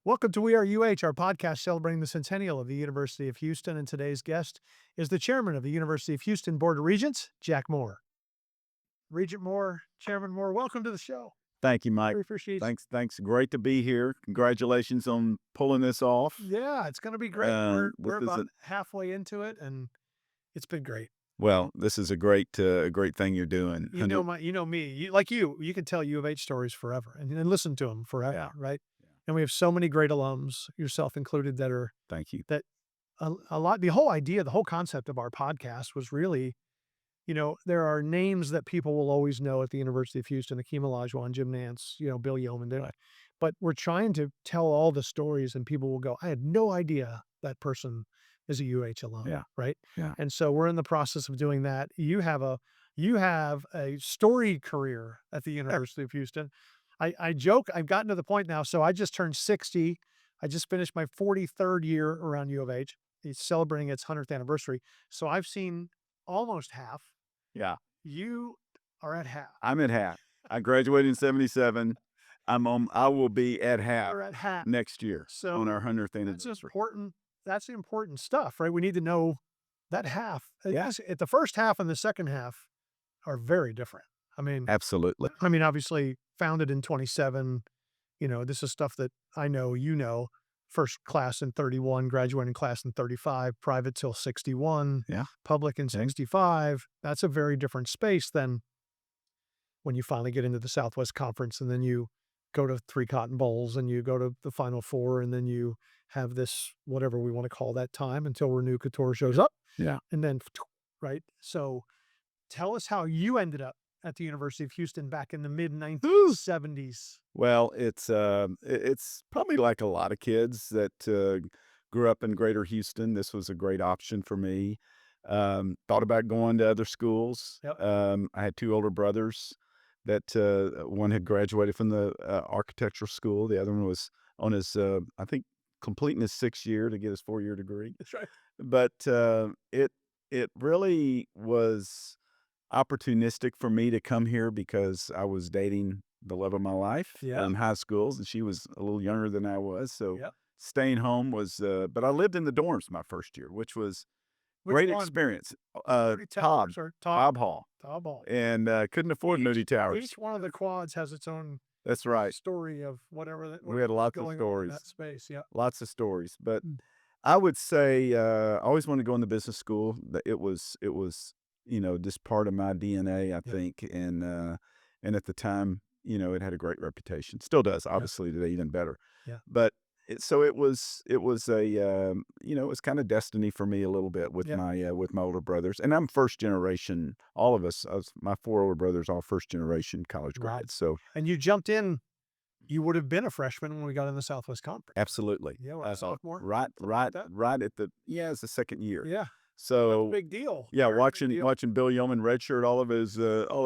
Welcome to We Are UH, our podcast celebrating the centennial of the University of Houston. And today's guest is the chairman of the University of Houston Board of Regents, Jack Moore. Regent Moore, Chairman Moore, welcome to the show. Thank you, Mike. We appreciate you. Thanks. Great to be here. Congratulations on pulling this off. Yeah, it's going to be great. We're This is about halfway into it, and it's been great. this is a great thing you're doing. You know me. You can tell U of H stories forever and listen to them forever, Yeah. right? Yeah. And we have so many great alums, yourself included, that are Thank you. that a lot. The whole idea, the whole concept of our podcast was really, there are names that people will always know at the University of Houston: Akeem Olajuwon, Jim Nance, Bill Yeoman. But we're trying to tell all the stories, and people will go, "I had no idea that person is a UH alum." Yeah. Right. Yeah. And so we're in the process of doing that. You have a storied career at the University of Houston. I joke, I've gotten to the point now. So I just turned 60. I just finished my 43rd year around U of H. It's celebrating its 100th anniversary. So I've seen almost half. Yeah. You are at half. I'm at half. I graduated in 77. I will be at half You're at half. next year So on our 100th that's anniversary. important. That's important stuff, right? We need to know that half. Yeah. At the first half and the second half are very different. Absolutely. Obviously founded in 27, this is stuff that I know, first class in 31, graduating class in 35, private till 61, Yeah. public in 65. That's a very different space than when you finally get into the Southwest Conference, and then you go to 3 Cotton Bowls, and you go to the Final Four, and then you have this, whatever we want to call that time, until Renew Couture shows up. Yeah. And then, right? So tell us how you ended up at the University of Houston back in the mid 1970s. Well, it's probably like a lot of kids that grew up in Greater Houston. This was a great option for me. Thought about going to other schools. Yep. I had two older brothers that one had graduated from the architectural school. The other one was on his, I think, completing his 6th year to get his 4-year degree. That's right. But it really was opportunistic for me to come here because I was dating the love of my life Yeah. in high schools, and she was a little younger than I was. So Yep. staying home was, but I lived in the dorms my first year, which was Which great one? experience. Moody Towers or Todd Hall, Taub Hall. and couldn't afford Moody Towers. Each one of the quads has its own That's right. story of whatever We had lots of going on in that stories, space. Yeah. lots of stories. But Mm. I would say I always wanted to go into business school. It was just part of my DNA, I think, and at the time, it had a great reputation. Still does, obviously today even better. Yeah. But it was it was kind of destiny for me a little bit with Yeah. my older brothers, and I'm first generation. All of us, my 4 older brothers, all first generation college Wow. grads. So And you jumped in. You would have been a freshman when we got in the Southwest Conference. absolutely, Yeah, or a sophomore. right, something like that. right at it's the 2nd year. Yeah. So Big deal. yeah, Very big deal. watching Bill Yeoman redshirt all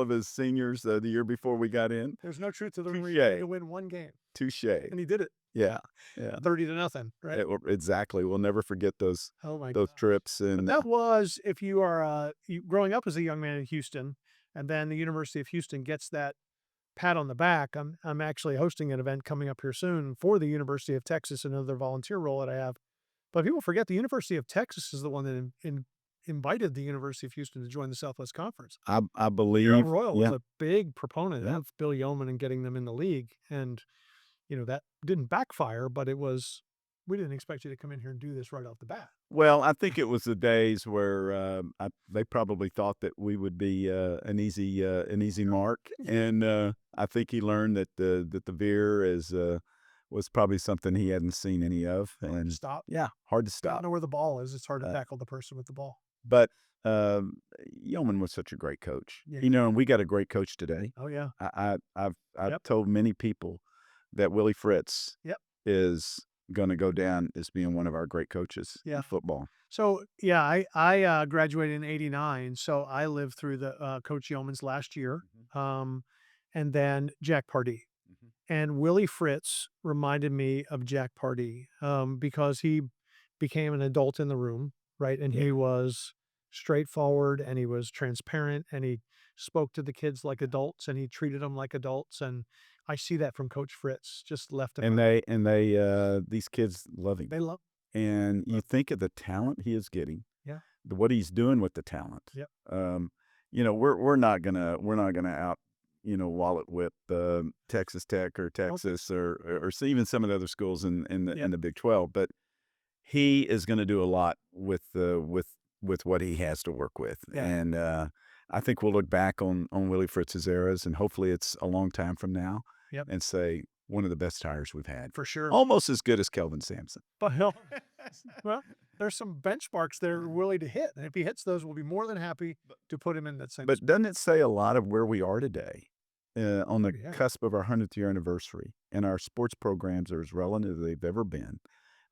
of his seniors the year before we got in. There's no truth to the rumor. Touche. You had to win one game, Touche. and he did it. Yeah, yeah. 30-0, right? Exactly. We'll never forget those Oh my those gosh. trips. But And that was, if you are growing up as a young man in Houston, and then the University of Houston gets that pat on the back. I'm actually hosting an event coming up here soon for the University of Texas, another volunteer role that I have. But people forget the University of Texas is the one that invited the University of Houston to join the Southwest Conference. I believe, Jerome Royal was yeah, a big proponent Yeah. of Bill Yeoman and getting them in the league, and that didn't backfire, but we didn't expect you to come in here and do this right off the bat. well, I think it was the days where they probably thought that we would be an easy mark, and I think he learned that the veer was probably something he hadn't seen any of, and Stop. yeah, hard to You don't stop. know where the ball is. It's hard to Uh, tackle the person with the ball. But Yeoman was such a great coach, Yeah. and we got a great coach today. Oh yeah. I've Yep. told many people that Willie Fritz Yep. is going to go down as being one of our great coaches Yeah. in football. So yeah, I graduated in '89, so I lived through the Coach Yeoman's last year, and then Jack Pardee. Mhm. And Willie Fritz reminded me of Jack Pardee, because he became an adult in the room, right? And he was straightforward, and he was transparent, and he spoke to the kids like adults, and he treated them like adults. And I see that from Coach Fritz, just left and And right. these kids love him. They love And you love think of the talent he is getting, yeah, what he's doing with the talent. yep, Um, we're not gonna out wallet whip Texas Tech or nope, Texas or even some of the other schools in yep, the Big 12, but he is going to do a lot with what he has to work with, yeah, and I think we'll look back on Willie Fritz's eras, and hopefully it's a long time from now, yep, and say one of the best hires we've had, for sure. almost as good as Kelvin Sampson. But he'll well, there's some benchmarks they're willing to hit, and if he hits those, we'll be more than happy to put him in that same But doesn't it say a lot of where we are today, on oh, the yeah, cusp of our 100th year anniversary, and our sports programs are as relevant as they've ever been.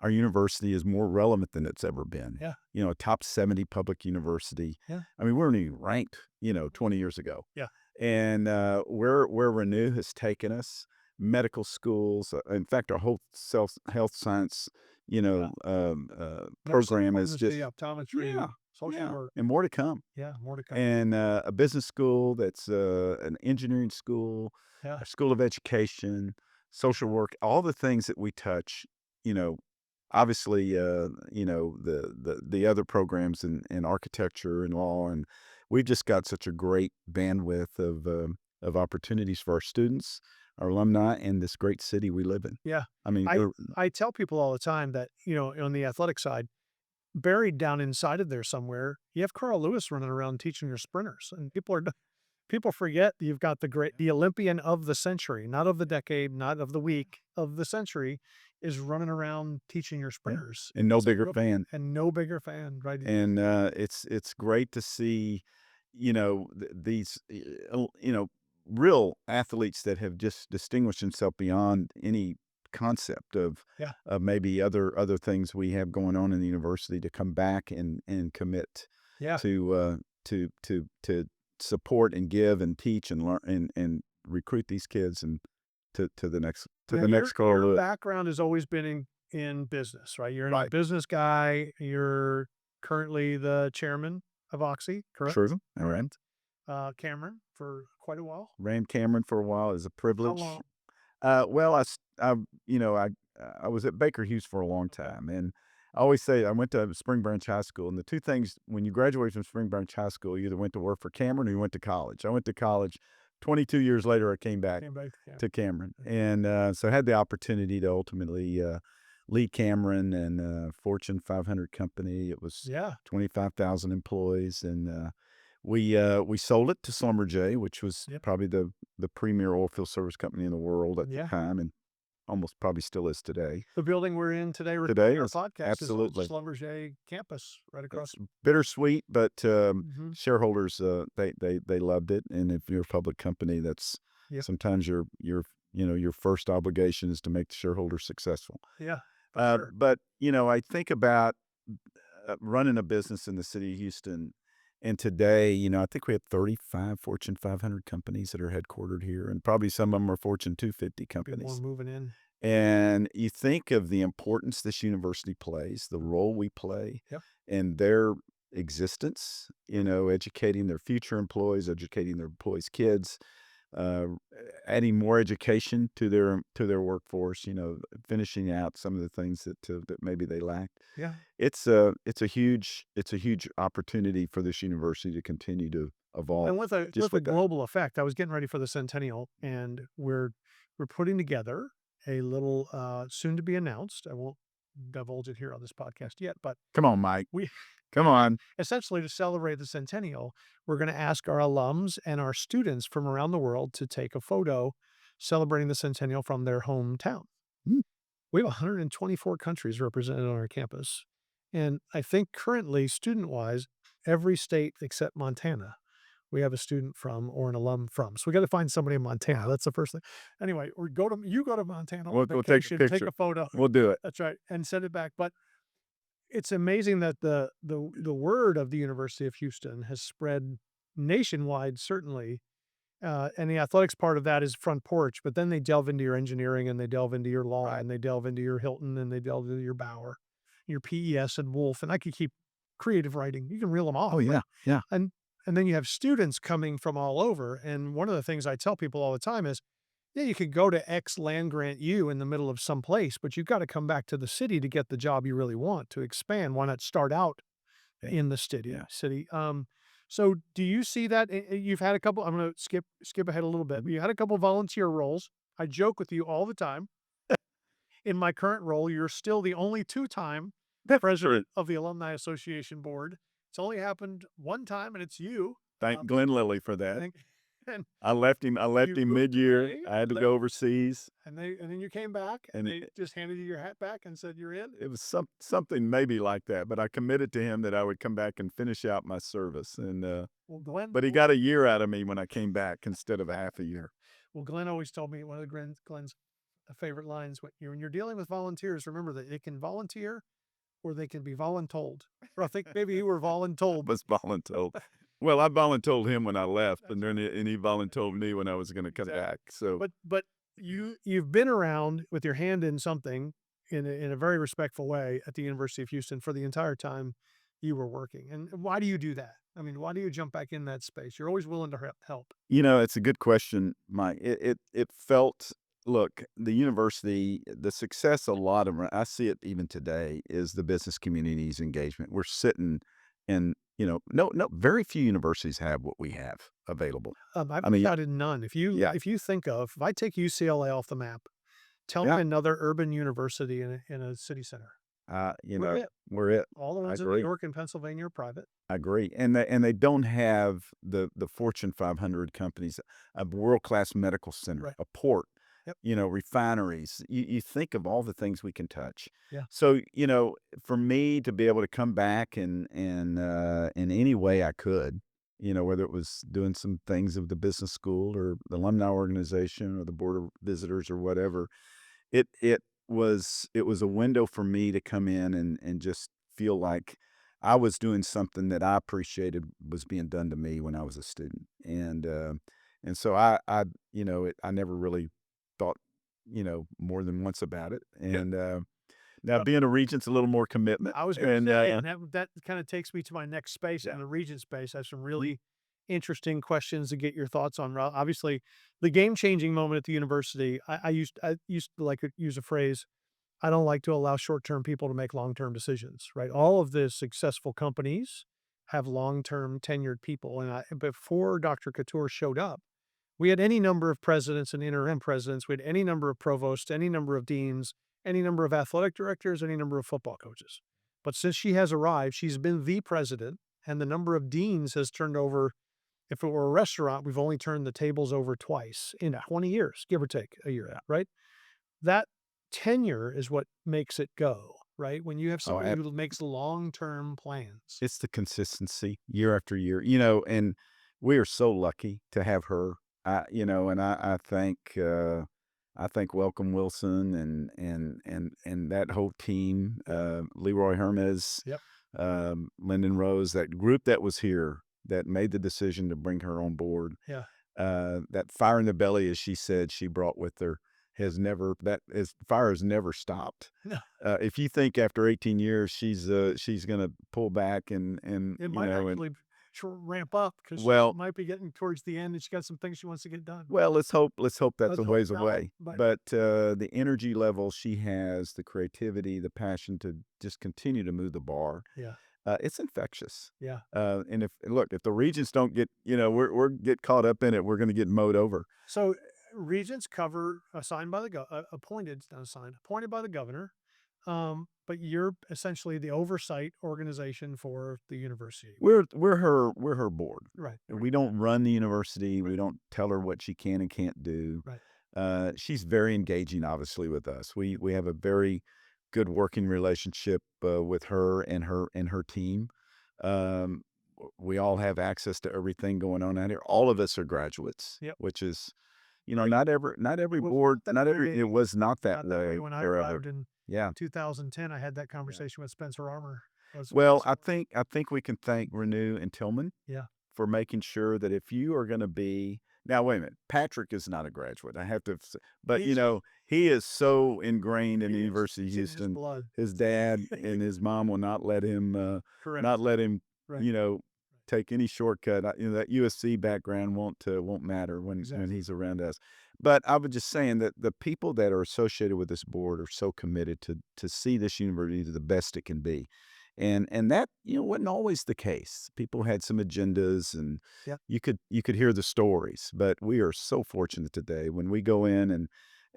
Our university is more relevant than it's ever been. yeah, A top 70 public university. yeah, I mean, we weren't even ranked, 20 years ago. yeah, And where Renew has taken us, medical schools, in fact, our whole health science, yeah. Nursing, program is pharmacy, just, optometry, yeah, social yeah, work. and more to come, Yeah, more to come. and a business school that's an engineering school, Yeah, a school of education, social work, all the things that we touch, you know, obviously, the other programs in architecture and law, and we've just got such a great bandwidth of opportunities for our students, our alumni, and this great city we live in. yeah. I mean, I I tell people all the time that, on the athletic side, buried down inside of there somewhere, you have Carl Lewis running around teaching your sprinters, and people forget that you've got the Olympian of the century, not of the decade, not of the week, of the century, is running around teaching your yeah, sprinters. and no It's a bigger real fan. and no bigger fan, right? And it's great to see, these real athletes that have just distinguished themselves beyond any concept Yeah, of maybe other things we have going on in the university to come back and commit yeah. to to support and give and teach and learn and recruit these kids and to the next to Now the next your goal. background has always been in business, right? You're a Right. business guy. You're currently the chairman of Oxy, correct? True. All right. Cameron for quite a while. Ran Cameron for a while as a How privilege. long? Well, I was at Baker Hughes for a long Okay. time, and I always say I went to Spring Branch High School, and the two things when you graduate from Spring Branch High School, you either went to work for Cameron or you went to college. I went to college. 22 years later, I came back Came back to Cameron. to Cameron, Okay. and so I had the opportunity to ultimately lead Cameron and Fortune 500 company. It was Yeah. 25,000 employees, and we sold it to Schlumberger, which was Yep. probably the premier oilfield service company in the world at the Yeah. time, and almost probably still is today. The building we're in today Today recording our is podcast is on absolutely Schlumberger campus right across. it's bittersweet, but Mhm. shareholders they loved it, and if you're a public company, that's Yep. sometimes your first obligation is to make the shareholders successful. Yeah, for sure. But I think about running a business in the city of Houston. And today, I think we have 35 Fortune 500 companies that are headquartered here, and probably some of them are Fortune 250 Be more companies. moving in. And you think of the importance this university plays, the role we play Yep. in their existence, educating their future employees, educating their employees' kids, uh, adding more education to their workforce, finishing out some of the things that maybe they lacked. Yeah. It's a huge opportunity for this university to continue to Well, evolve and with just a with that. global effect, I was getting ready for the centennial, and we're putting together a little soon to be announced. I won't divulge it here on this podcast yet, but Come on, Mike. we Come on. essentially to celebrate the centennial, we're going to ask our alums and our students from around the world to take a photo celebrating the centennial from their hometown. Mm, We have 124 countries represented on our campus. And I think currently, student wise, every state except Montana, we have a student from or an alum from. So we got to find somebody in Montana. That's the first thing. Anyway, you go to Montana on we'll take a vacation, take picture. a photo. We'll do it. That's right, and send it back. But it's amazing that the word of the University of Houston has spread nationwide, certainly. And the athletics part of that is front porch, but then they delve into your engineering and they delve into your law Right. and they delve into your Hilton and they delve into your Bauer, your PES and Wolf, and I could keep creative writing. You can reel them Oh off, but yeah, yeah. and and then you have students coming from all over. And one of the things I tell people all the time is Yeah, you could go to X land grant U in the middle of some place, but you've got to come back to the city to get the job you really want to expand. Why not start out in the city? Yeah. So do you see that you've had a couple? I'm going to skip ahead a little bit. Mhm. But you had a couple volunteer roles. I joke with you all the time. In my current role, you're still the only two-time That's true. president of the Alumni Association board. It's only happened one time, and it's you. Thank Glenn Lilly for that. And, and I left you him moved mid-year. away. I had to go overseas, And then you came back, and and they just handed you your hat back and said, "You're in?" it was something maybe like that, but I committed to him that I would come back and finish out my service, Well, Glenn but he got a year out of me when I came back instead of a half a year. well, Glenn always told me one of the Glenn's favorite lines, when you're dealing with volunteers, remember that they can volunteer or they can be voluntold. Or I think maybe you were voluntold. Was voluntold. Well, I voluntold him when I left, That's right. and he voluntold me when I was gonna come Exactly. back, so But you've been around with your hand in something in a very respectful way at the University of Houston for the entire time you were working. And why do you do that? I mean, why do you jump back in that space? You're always willing to help. it's a good question, Mike. It felt look, the university, the success a lot of I see it even today is the business community's engagement. We're sitting in, no, very few universities have what we have available. I've I mean, counted none. yeah, If you think of if I take UCLA off the map, tell yeah, me another urban university in a city center. We're it. we're it. All the I ones in New agree. York and Pennsylvania are private. I agree, and they don't have the Fortune 500 companies, a world-class medical center, Right. a port, Yep. refineries. You think of all the things we can touch. Yeah. So, for me to be able to come back in any way I could, whether it was doing some things of the business school or the alumni organization or the board of visitors or whatever, it was a window for me to come in and just feel like I was doing something that I appreciated was being done to me when I was a student, and so I never really thought, more than once about it, and, now being a regent's a little more commitment, I was gonna and, say, and that kinda takes me to my next space in yeah. the region space. I have some really interesting questions to get your thoughts on. Obviously, the game-changing moment at the university, I used to, like, use a phrase, "I don't like to allow short-term people to make long-term decisions," right? All of the successful companies have long-term tenured people, and before Dr. Couture showed up, we had any number of presidents and interim presidents. We had any number of provosts, any number of deans, any number of athletic directors, any number of football coaches. But since she has arrived, she's been the president, and the number of deans has turned over. If it were a restaurant, we've only turned the tables over twice in Yeah, 20 years, give or take a year, yeah. right? That tenure is what makes it go, right? When you have Oh, somebody who makes long-term plans. it's the consistency year after year, and we are so lucky to have her. And I thank Welcome Wilson and that whole team, Yep, Leroy Hermes, yep, Lyndon Rose, that group that was here that made the decision to bring her on board. yeah. That fire in the belly, as she said, she brought with her that is fire has never stopped. No, If you think after 18 years she's gonna pull back and it might actually ramp up because she well might be getting towards the end and she's got some things she wants to get done. let's hope that's a Let's hope ways not, away. but But the energy level she has, the creativity, the passion to just continue to move the bar, yeah, it's infectious. yeah. And if the regents don't get, we're get caught up in it, we're gonna get mowed over. So regents cover assigned by the appointed, not assigned, appointed by the governor. But you're essentially the oversight organization for the university. We're her board. Right, And we don't run the university. We don't tell her what she can and can't do. right. She's very engaging, obviously, with us. We have a very good working relationship with her and her team. Um, we all have access to everything going on out here. All of us are graduates, Yep. which is, Right. not every It was board, not that not every. way. It was not that Not that way way when I forever. arrived in Yeah. 2010. I had that Yeah. conversation with Spencer Armour. Well, I think we can thank Renew and Tillman Yeah. for making sure that if you are gonna be now, wait a minute, Patrick is not a graduate, I have to s but, He's he is so ingrained in the he is. University of It's in his Houston. blood. His dad and his mom will not let him, Correct. not let him, Right. you know, take any shortcut. That USC background won't matter when Exactly. he's around us. But I was just saying that the people that are associated with this board are so committed to see this university to the best it can be. And that, wasn't always the case. People had some agendas and Yeah. you could hear the stories, but we are so fortunate today when we go in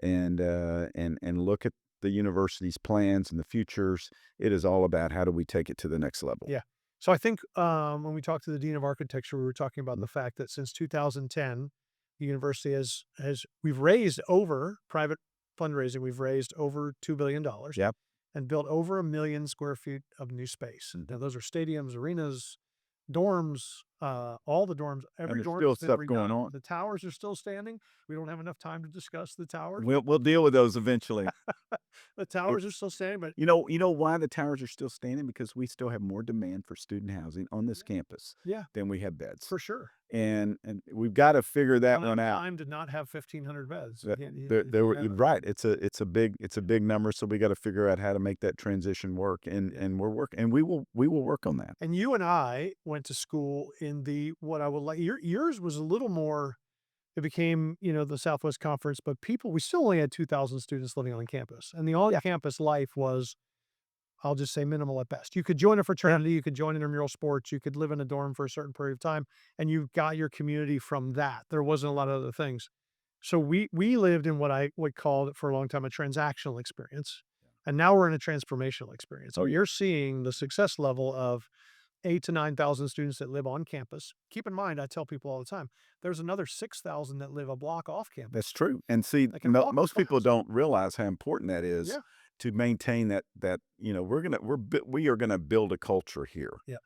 and look at the university's plans and the futures, it is all about how do we take it to the next level. Yeah. So I think, when we talked to the dean of architecture, we were talking about the fact that since 2010, the university we've raised over private fundraising, we've raised over $2 billion Yep. and built over 1 million square feet of new space. Mhm. Now those are stadiums, arenas, dorms, all the dorms, And every there's dorm still has been stuff going redone. on. The towers are still standing. We don't have enough time to discuss the towers. We'll deal with those eventually. The towers are still standing, but You know why the towers are still standing? Because we still have more demand for student housing on this campus yeah, than we have beds. for sure. And we've got to figure We that don't have one out. time to not have 1,500 beds. You That can't, you there can't were have you're it. right. It's a big number, so we got to figure out how to make that transition work. And Yeah. and we're working, and we will work on that. And you and I went to school in the what I would like yours was a little more it became, the Southwest Conference, but we still only had 2,000 students living on campus. And the Yeah, on-campus life was, I'll just say minimal at best. You could join a fraternity, you could join intramural sports, you could live in a dorm for a certain period of time, and you got your community from that. There wasn't a lot of other things. So we lived in what I would call for a long time a transactional experience. And now we're in a transformational experience. oh yeah, You're seeing the success level of 8 to 9,000 students that live on campus. Keep in mind, I tell people all the time, there's another 6,000 that live a block off that's campus. true. And see, They can walk to most people class. don't realize how important that is Yeah. to maintain that we are gonna build a culture here Yeah.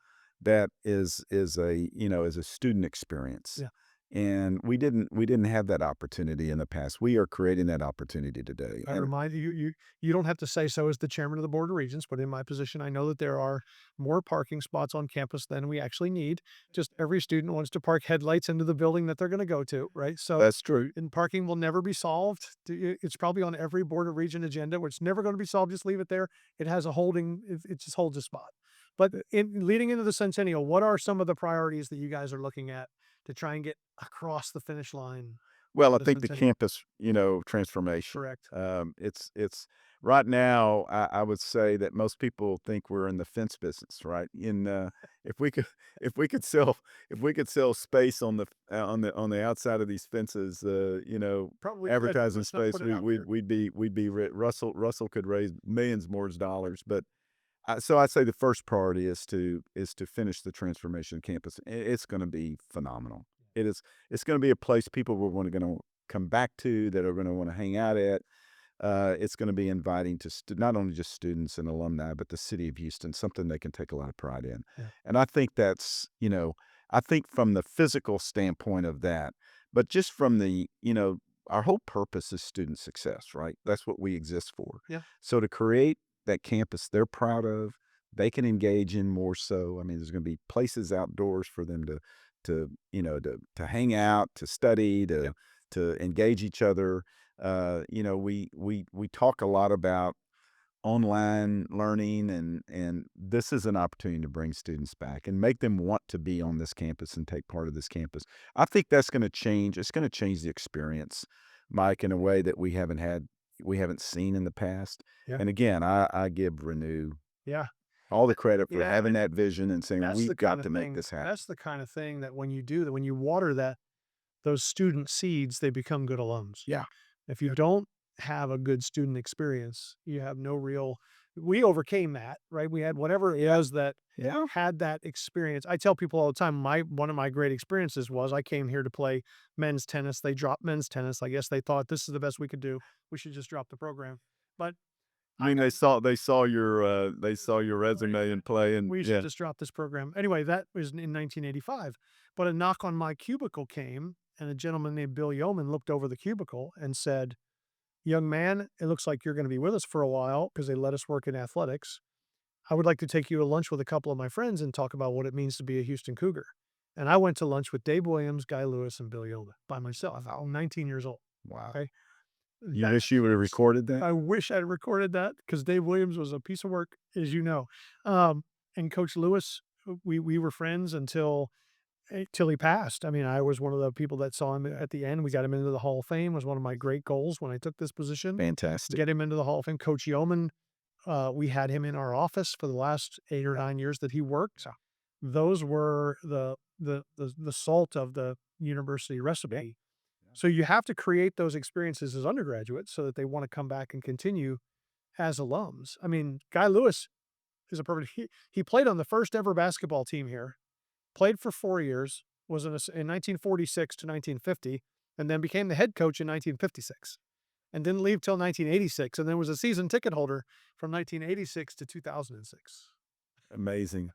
that is a student experience. Yeah. And we didn't have that opportunity in the past. We are creating that opportunity today. I And remind you, you don't have to say so as the chairman of the board of regents, but in my position, I know that there are more parking spots on campus than we actually need. Just every student wants to park headlights into the building that they're going to go to, right? So, that's true. and parking will never be solved. It's probably on every board of regent agenda, where it's never going to be solved. Just leave it there. It has a holding. It just holds a spot. But in leading into the centennial, what are some of the priorities that you guys are looking at to try and get across the finish line Well, for I the think the centennial? campus, transformation. Correct. It's right now. I would say that most people think we're in the fence business, right? If we could, if we could sell, if we could sell space on the outside of these fences, Probably could. advertising Let's not space, put it out there. we'd be Russell could raise millions more dollars, but so I'd say the first priority is to finish the transformation campus. It's going to be phenomenal. It is. It's going to be a place people are going to come back to, that are going to want to hang out at. It's going to be inviting to not only just students and alumni, but the city of Houston, something they can take a lot of pride in. Yeah. And I think I think from the physical standpoint of that, but just from our whole purpose is student success, right? That's what we exist for. Yeah. So to create that campus they're proud of, they can engage in more so. I mean, there's going to be places outdoors for them to hang out, to study, Yeah. to engage each other. We talk a lot about online learning, and this is an opportunity to bring students back and make them want to be on this campus and take part of this campus. I think that's going to change. It's going to change the experience, Mike, in a way that we haven't seen in the past. Yeah. And again, I give Renew Yeah. all the credit for Yeah, having that vision and saying that's the we've got kind of to make thing this happen. that's the kind of thing that when you do that, when you water those student seeds, they become good alums. Yeah. If you don't have a good student experience, you have no real we overcame that, right? We had whatever it is that Yeah. had that experience. I tell people all the time, one of my great experiences was I came here to play men's tennis. They dropped men's tennis. I guess they thought this is the best we could do. We should just drop the program. But I I mean, got they saw your resume and play, and we should yeah. just drop this program. Anyway, that was in 1985. But a knock on my cubicle came, and a gentleman named Bill Yeoman looked over the cubicle and said, "Young man, it looks like you're going to be with us for a while because they let us work in athletics. I would like to take you to lunch with a couple of my friends and talk about what it means to be a Houston Cougar." And I went to lunch with Dave Williams, Guy Lewis, and Bill Yeoman by myself. I'm 19 years old. Wow. Okay. You wish you would have recorded that? I wish I'd recorded that because Dave Williams was a piece of work, as you know. Um, and Coach Lewis, we were friends until till he passed. I mean, I was one of the people that saw him at the end. We got him into the Hall of Fame. Was one of my great goals when I took this position. Fantastic. Get him into the Hall of Fame. Coach Yeoman, we had him in our office for the last 8 or 9 years that he worked. Yeah. Those were the salt of the university Yeah. recipe. Yeah. So you have to create those experiences as undergraduates so that they wanna come back and continue as alums. I mean, Guy Lewis is a perfect he played on the first ever basketball team here, played for 4 years, was in 1946 to 1950, and then became the head coach in 1956, and didn't leave till 1986, and then was a season ticket holder from 1986 to 2006. Amazing.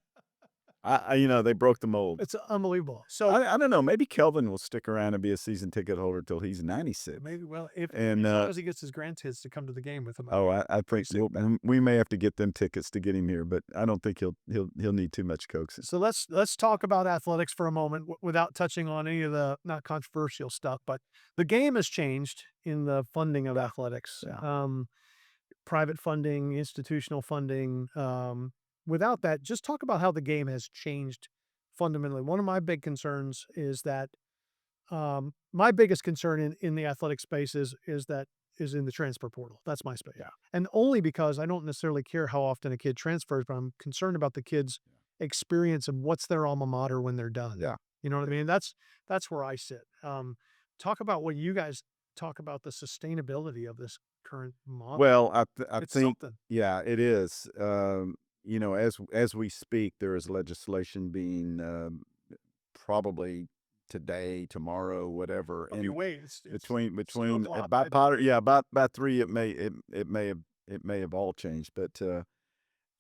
They broke the mold. It's unbelievable. So I don't know. Maybe Kelvin will stick around and be a season ticket holder till he's 96. maybe, well, if And as long as he gets his grandkids to come to the game with him, I pretty think sick about we may have to get them tickets to get him here, but I don't think he'll need too much coaxing. So let's talk about athletics for a moment without touching on any of the not controversial stuff, but the game has changed in the funding of athletics. Yeah. Private funding, institutional funding. Without that, just talk about how the game has changed fundamentally. One of my big concerns is that my biggest concern in the athletic space is in the transfer portal. That's my space. Yeah. And only because I don't necessarily care how often a kid transfers, but I'm concerned about the kid's experience and what's their alma mater when they're done. Yeah. You know what I mean? That's where I sit. Talk about what you guys talk about the sustainability of this current model. Well, I It's think, something. yeah, it is. As we speak, there is legislation being probably today, tomorrow, whatever, If you and wait, it's between 2 o'clock. about three, it may have all changed, but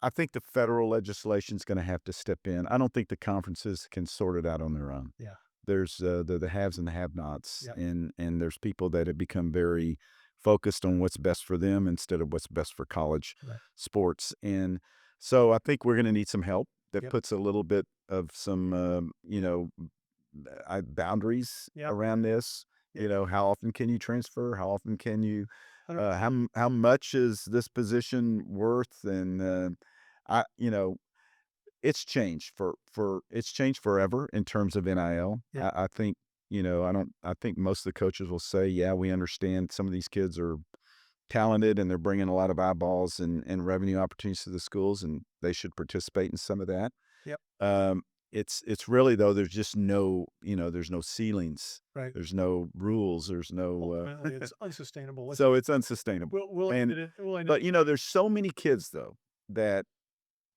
I think the federal legislation is going to have to step in. I don't think the conferences can sort it out on their own. Yeah. There's the haves and the have-nots, Yeah. and there's people that have become very focused on what's best for them instead of what's best for college Right. sports. And so I think we're going to need some help that Yep. puts a little bit of some boundaries Yep. around this. Yep. How often can you transfer? How often can you? 100%. How much is this position worth? And I you know it's changed forever in terms of NIL. Yeah. I think, I think most of the coaches will say, yeah, we understand some of these kids are talented and they're bringing a lot of eyeballs and revenue opportunities to the schools, and they should participate in some of that. Yep. It's really though, there's just there's no ceilings, Right. there's no rules, there's no Ultimately, it's unsustainable. so it's unsustainable. We'll end And it. We'll end it. but there's so many kids though that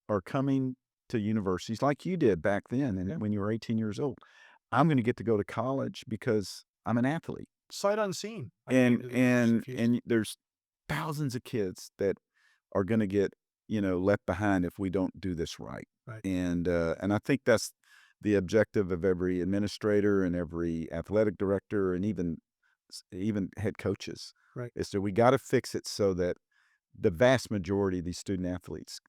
are coming to universities like you did back then Yeah. and when you were 18 years old. I'm going to get to go to college because I'm an athlete. Sight unseen. I came And to the University and of Houston. and there's thousands of kids that are going to get, left behind if we don't do this right. Right. And I think that's the objective of every administrator and every athletic director and even head coaches. Right. Is that we got to fix it so that the vast majority of these student athletes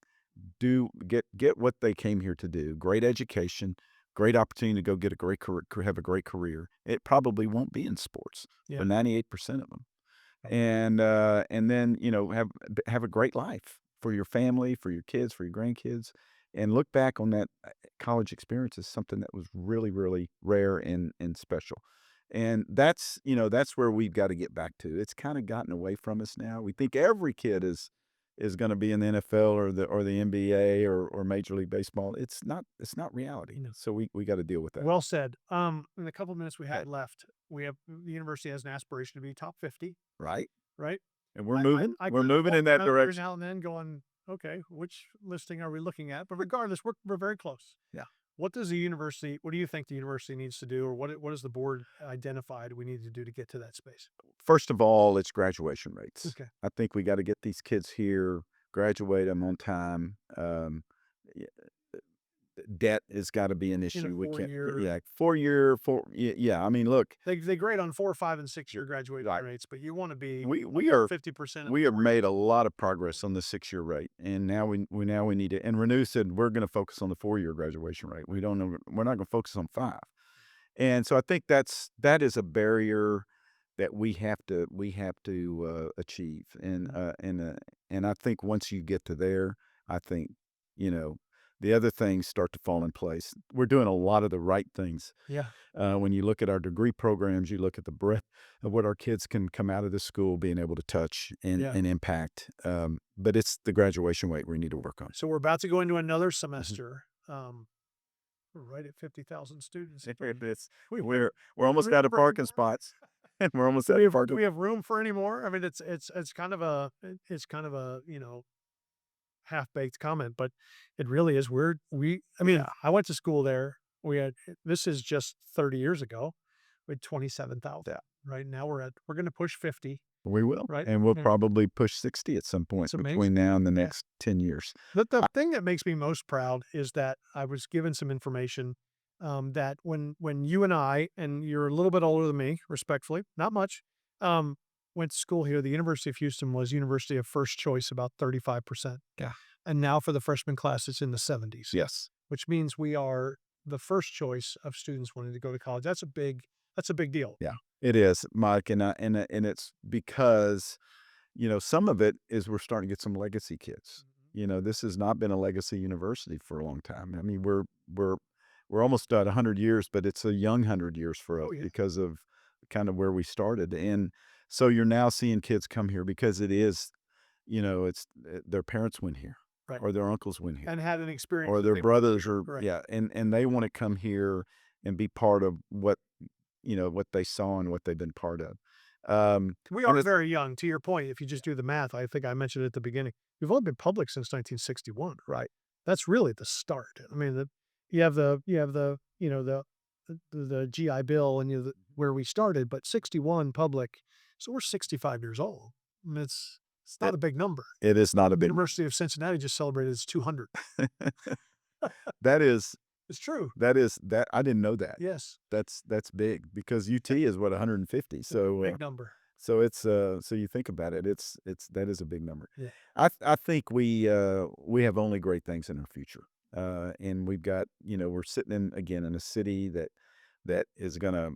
do get what they came here to do. Great education, great opportunity to go get a great career, have a great career. It probably won't be in sports Yeah. for 98% of them. Right. And then, have a great life for your family, for your kids, for your grandkids, and look back on that college experience as something that was really, really rare and special. And that's where we've got to get back to. It's kind of gotten away from us now. We think every kid is going to be in the NFL or the NBA or Major League Baseball. It's not reality. No. So we got to deal with that. Well said. In the couple minutes we Okay. had left, the university has an aspiration to be top 50. Right? Right. And we're I moving. I We're kinda moving walk in that around every direction. now and then going, okay, which listing are we looking at? But regardless, we're very close. Yeah. What does the university? What do you think the university needs to do, or what has the board identified we need to do to get to that space? First of all, it's graduation rates. Okay. I think we got to get these kids here, graduate them on time. Y- Debt has got to be an In a issue. We can't, 4 year, yeah, 4 year, yeah. I mean, look, they grade on 4, 5, and 6 year graduation right. rates, but you want to be We are 50% in we have 4 years. made a lot of progress on the 6 year rate, and now we need to. And Renew said we're going to focus on the 4 year graduation rate. We don't know. We're not going to focus on 5. And so I think that is a barrier that we have to achieve. And I think once you get to there, I think you know the other things start to fall in place. We're doing a lot of the right things. Yeah. When you look at our degree programs, you look at the breadth of what our kids can come out of the school being able to touch Yeah. and impact. But it's the graduation rate we need to work on. So we're about to go into another Mhm. semester. We're right at 50,000 students. We're almost out of For any parking more? spots. We're almost Do out we of have parking. room for any more? I mean, it's kind of a half-baked comment, but it really is. I mean, Yeah, I went to school there. This is just 30 years ago. We had 27,000. yeah, Right now we're going to push 50, we will, right? and we'll Yeah. probably push 60 at some point It's between amazing. now and the Yeah. next 10 years. The thing that makes me most proud is that I was given some information, that when you and I, and you're a little bit older than me, respectfully, not much, um, went to school here, the University of Houston was university of first choice about 35%. Yeah. And now for the freshman class, it's in the 70s, Yes. which means we are the first choice of students wanting to go to college. That's a big deal. Yeah, it is, Mike, and it's because, some of it is we're starting to get some legacy kids. This has not been a legacy university for a long time. I mean, we're almost at 100 years, but it's a young 100 years for us Oh, yeah. because of kind of where we started. And so you're now seeing kids come here because it is, it's their parents went here, Right. or their uncles went here, And had an experience or that their they want to brothers, share. or Correct. yeah, and they want to come here and be part of what they saw and what they've been part of. We and are it's very young. To your point, if you just do the math, I think I mentioned it at the beginning. We've only been public since 1961, right? That's really the start. I mean, you have the the GI Bill, and where we started, but 61 public, so we're 65 years old. I mean, it's not it, a big number. it is not a big. University of Cincinnati just celebrated its 200. That is It's true. that I didn't know that. Yes, That's big because UT is what 150. So big number. so you think about it, it's that is a big number. Yeah. I think we have only great things in our future. And we've got, we're sitting in a city that is going to,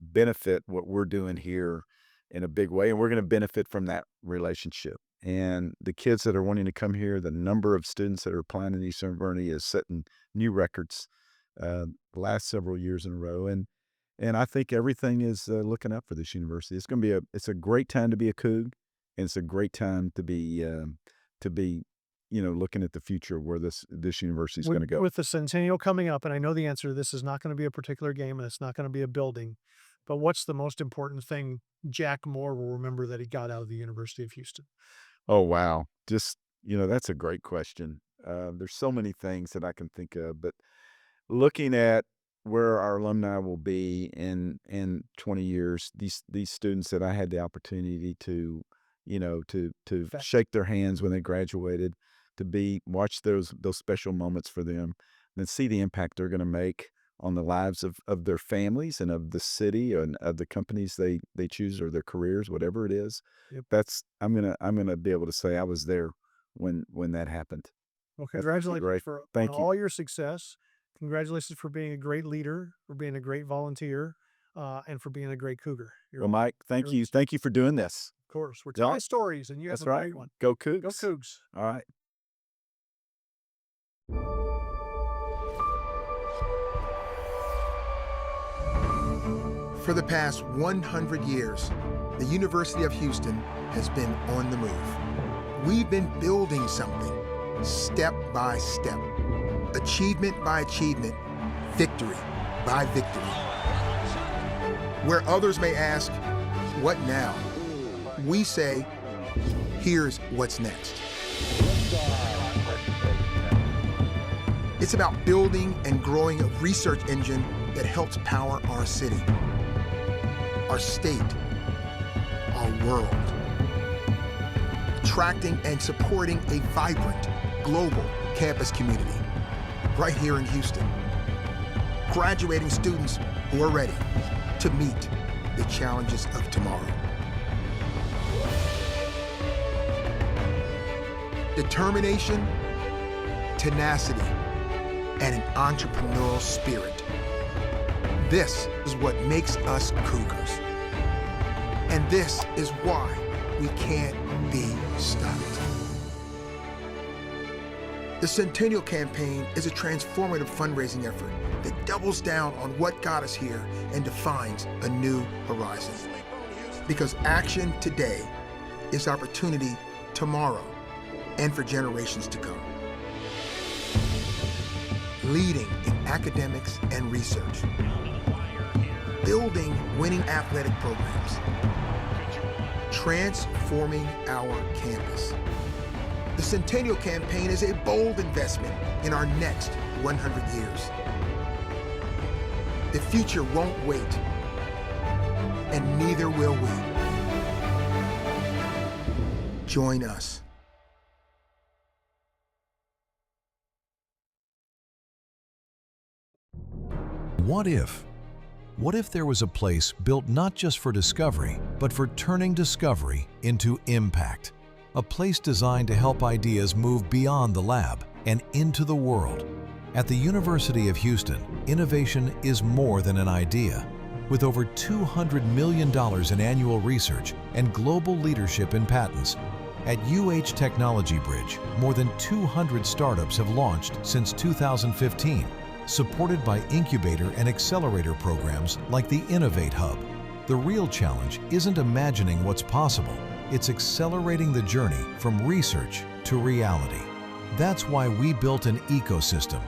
benefit what we're doing here in a big way, and we're going to benefit from that relationship. And the kids that are wanting to come here, the number of students that are applying to Eastern Bernie is setting new records the last several years in a row. And I think everything is looking up for this university. It's going to be it's a great time to be a Coug, and it's a great time to be, looking at the future of where this university is going to go. With the centennial coming up, and I know the answer to this is not going to be a particular game, and it's not going to be a building, but what's the most important thing Jack Moore will remember that he got out of the University of Houston? Oh, wow. Just, that's a great question. There's so many things that I can think of, but looking at where our alumni will be in 20 years, these students that I had the opportunity to, to Fact. shake their hands when they graduated, to watch those special moments for them, and see the impact they're going to make on the lives of their families and of the city and of the companies they choose, or their careers, whatever it is. Yep. That's I'm gonna be able to say I was there when that happened. Well, That's pretty congratulations great. on Thank you. all your success. Congratulations for being a great leader, for being a great volunteer, and for being a great Cougar. Well, Mike, thank you. Thank you for doing this. Of course, we're Yeah. telling stories, and you have That's a right. great one. Go Go Cougs. Cougs. All right. For the past 100 years, the University of Houston has been on the move. We've been building something, step by step, achievement by achievement, victory by victory. Where others may ask, what now? We say, here's what's next. It's about building and growing a research engine that helps power our city, our state, our world. Attracting and supporting a vibrant, global campus community right here in Houston. Graduating students who are ready to meet the challenges of tomorrow. Determination, tenacity, and an entrepreneurial spirit. This is what makes us Cougars. And this is why we can't be stopped. The Centennial Campaign is a transformative fundraising effort that doubles down on what got us here and defines a new horizon. Because action today is opportunity tomorrow and for generations to come. Leading in academics and research. Building winning athletic programs. Transforming our campus. The Centennial Campaign is a bold investment in our next 100 years. The future won't wait, and neither will we. Join us. What if? What if there was a place built not just for discovery, but for turning discovery into impact? A place designed to help ideas move beyond the lab and into the world. At the University of Houston, innovation is more than an idea. With over $200 million in annual research and global leadership in patents, at UH Technology Bridge, more than 200 startups have launched since 2015, supported by incubator and accelerator programs like the Innovate Hub. The real challenge isn't imagining what's possible, it's accelerating the journey from research to reality. That's why we built an ecosystem,